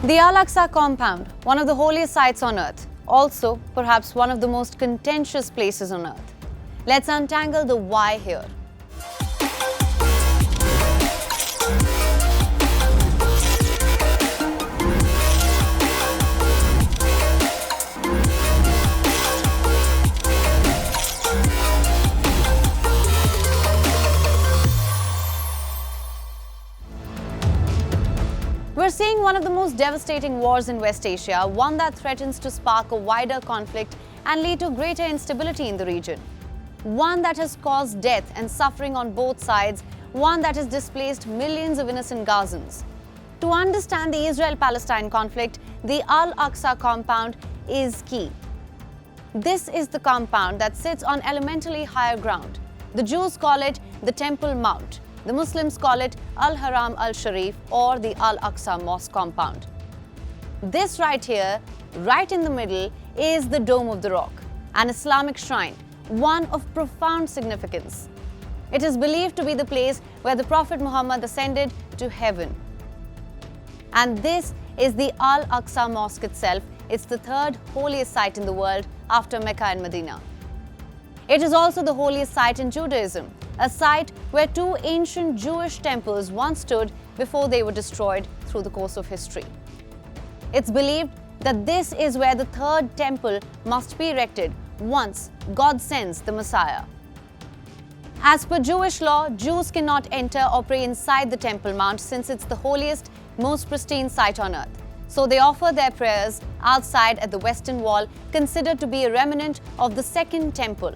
The Al-Aqsa compound, one of the holiest sites on earth, also perhaps one of the most contentious places on earth. Let's untangle the why here. We're seeing one of the most devastating wars in West Asia, one that threatens to spark a wider conflict and lead to greater instability in the region. One that has caused death and suffering on both sides, one that has displaced millions of innocent Gazans. To understand the Israel-Palestine conflict, the Al-Aqsa compound is key. This is the compound that sits on elementally higher ground. The Jews call it the Temple Mount. The Muslims call it Al-Haram Al-Sharif or the Al-Aqsa Mosque compound. This right here, right in the middle, is the Dome of the Rock, an Islamic shrine, one of profound significance. It is believed to be the place where the Prophet Muhammad ascended to heaven. And this is the Al-Aqsa Mosque itself. It's the third holiest site in the world after Mecca and Medina. It is also the holiest site in Judaism, a site where two ancient Jewish temples once stood before they were destroyed through the course of history. It's believed that this is where the third temple must be erected once God sends the Messiah. As per Jewish law, Jews cannot enter or pray inside the Temple Mount since it's the holiest, most pristine site on earth. So they offer their prayers outside at the Western Wall, considered to be a remnant of the Second Temple.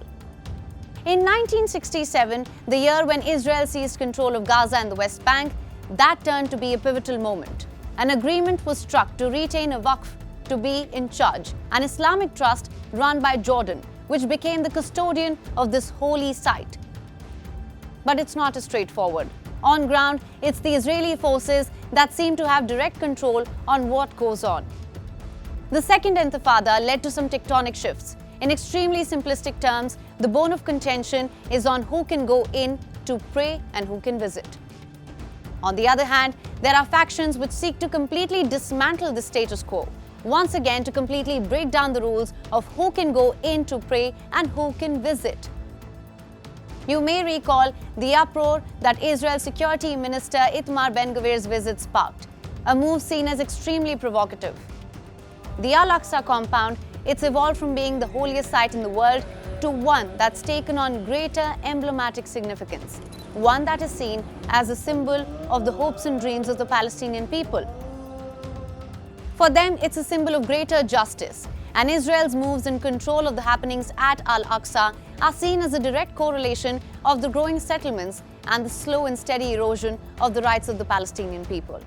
In 1967, the year when Israel seized control of Gaza and the West Bank, that turned to be a pivotal moment. An agreement was struck to retain a Waqf to be in charge, an Islamic trust run by Jordan, which became the custodian of this holy site. But it's not as straightforward. On ground, it's the Israeli forces that seem to have direct control on what goes on. The Second Intifada led to some tectonic shifts. In extremely simplistic terms, the bone of contention is on who can go in to pray and who can visit. On the other hand, there are factions which seek to completely dismantle the status quo, once again to completely break down the rules of who can go in to pray and who can visit. You may recall the uproar that Israel's Security Minister Itamar Ben-Gvir's visit sparked, a move seen as extremely provocative. The Al-Aqsa compound, it's evolved from being the holiest site in the world to one that's taken on greater emblematic significance, one that is seen as a symbol of the hopes and dreams of the Palestinian people. For them, it's a symbol of greater justice, and Israel's moves in control of the happenings at Al-Aqsa are seen as a direct correlation of the growing settlements and the slow and steady erosion of the rights of the Palestinian people.